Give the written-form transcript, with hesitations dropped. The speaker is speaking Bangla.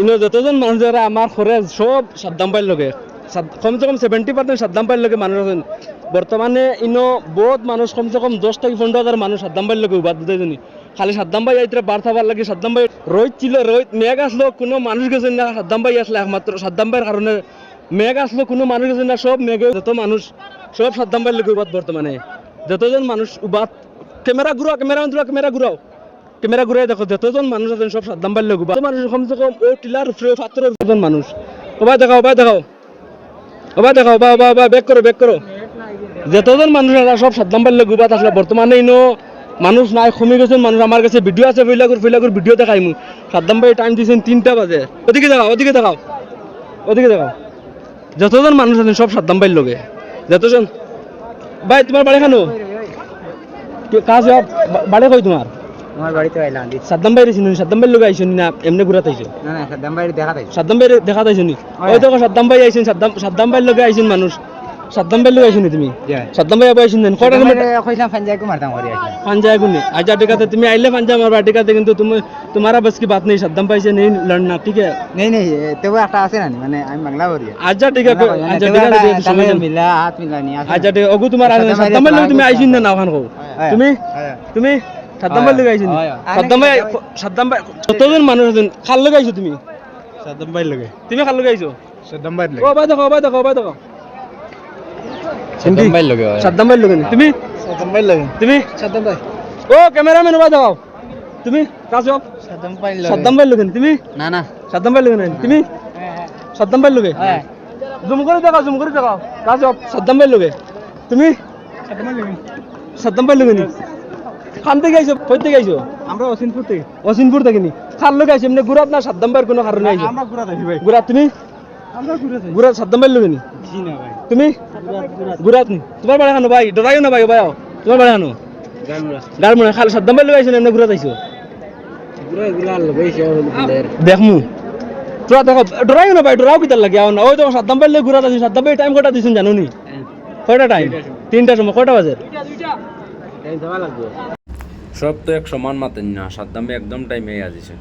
ইনো যতজন মানুষ যারা আমার ঘরে সব সাদ্দাম পাইর লগে কমসে কম 70% সাদ্দাম পাইর লগে মানুষ আছেন বর্তমানে ইনো বহুত মানুষ কমসে কম 10 থেকে 15,000 মানুষ সাদ্দাম পাইর লগে উবাদ দিতেনি খালি সাদ্দাম ভাই আইতরা বার থাবার লাগে সাদ্দাম ভাই রোহিত ছিল রোহিত মেঘ আসলো কোনো মানুষ গেছেন না সাদ্দাম ভাই আসলে একমাত্র সাদ্দাম ভাইয়ের কারণে মেঘ আসলো কোনো মানুষ গেছেন না সব মেঘে যত মানুষ সব সাদ্দাম ভাইয়ের লগে উবাদ বর্তমানে যতজন মানুষ উবাদ ক্যামেরা ঘুরাও ক্যামেরা ঘুরে দেখো যতজন মানুষ আছেন সব সাদ্দাম ভাইয়ের লগে উবাদ মানুষ কমসে কম ও টিলার পাথরের যতজন মানুষ ওবাই দেখাও বা ব্যাক করো যতজন মানুষ আছে সব সাদ্দাম ভাইয়ের লগে উবাদ আসলে বর্তমানে ইনো মানুষ নাই কমে গেছেন মানুষ আমার কাছে ভিডিও আছে ফইলাগুর ভিডিও দেখাইমু সাদ্দাম ভাই টাইম দিয়েছেন 3টা বাজে ওদিকে দেখাও যতজন মানুষ আছেন সব সাদ্দাম ভাইয়ের লগে যতজন ভাই তোমার বাড়ি খানো কাজ বাড়ি কই তোমার আমার বাড়িতে আইলাম সাদ্দাম ভাই রেছিনি সাদ্দাম ভাইয়ের লগে আইছেন না এমনি ঘুরাতে আইছো না না সাদ্দাম ভাই দেখা তাই সাদ্দাম ভাই দেখা তাইছনি ওই দেখো সাদ্দাম ভাই আইছেন সাদ্দাম ভাইয়ের লগে আইছেন মানুষ সাদ্দাম ভাইয়ের লগে আইছনি তুমি সাদ্দাম ভাই আইছেন দেন কয়টা সময় কইলাম ফাঞ্জাকে মারতাম করি আসলে পাঞ্জায় গুনি আজা টিকাতে তুমি আইলে পাঞ্জা মারবা টিকাতে কিন্তু তুমি তোমারা बस की बात नहीं साद्दाम भाई से नहीं लड़ना ठीक है नहीं नहीं तेও একটা আছে না মানে আমি বাংলা করি আজা টিকাতে মিলা হাত মিলানি আজা টিকা ওগু তোমার সাদ্দাম ভাই লগে তুমি আইছিন না ওখান কো তুমি সাদ্দাম ভাই লগে আইছিন সাদ্দাম ভাই কতজন মানুষ আছেন খাল লগে আইছো তুমি সাদ্দাম ভাই লগে তুমি খাল লগে আইছো সাদ্দাম ভাই ও ভাই দেখো সাদ্দাম ভাই লগে সাদ্দাম ভাই লগে তুমি সাদ্দাম ভাই লগে তুমি সাদ্দাম ভাই ও ক্যামেরাম্যান ওবা দাও তুমি কাজ হোক সাদ্দাম ভাই লগে সাদ্দাম ভাই লগে তুমি না না সাদ্দাম ভাই লগে তুমি সাদ্দাম ভাই লগে জুম করে দেখাও কাজ হোক সাদ্দাম ভাই লগে তুমি সাদ্দাম ভাই লগে নি খান থেকে আইছো কই থেকে আইছো আমরা অসিনপুর থেকে নি খাল লগে আইছো এমনি গুরাত না সাদ্দাম ভাইয়ের কোনো কারণে আইছো আমরা ঘুরা দেখি ভাই গুরাত তুমি আমরা ঘুরা দেখি গুরাত সাদ্দাম ভাই লগে নি জি না ভাই তুমি গুরাত নি তোমার বাড়ি খানো ভাই ডরাইও না ভাই তোমার বাড়ি খানো গারমুড়া খালি সাদ্দাম ভাই লগে আইছো এমনি গুরাত আইছো ঘুরা গুলা লইছে বলের দেখমু তোরা দেখো ডরাইও না ভাই ডরাও কি তার লাগে আও না ওই তো সাদ্দাম ভাই লগে গুরাত আইছো সাদ্দাম ভাই টাইম কটা দিছেন জানো নি কয়টা টাইম 3টার সময় কয়টা বাজে টাইম দেওয়া লাগবে সব তো এক সমান মাতেন না সাদ্দাম ভাই একদম টাইমে আসছে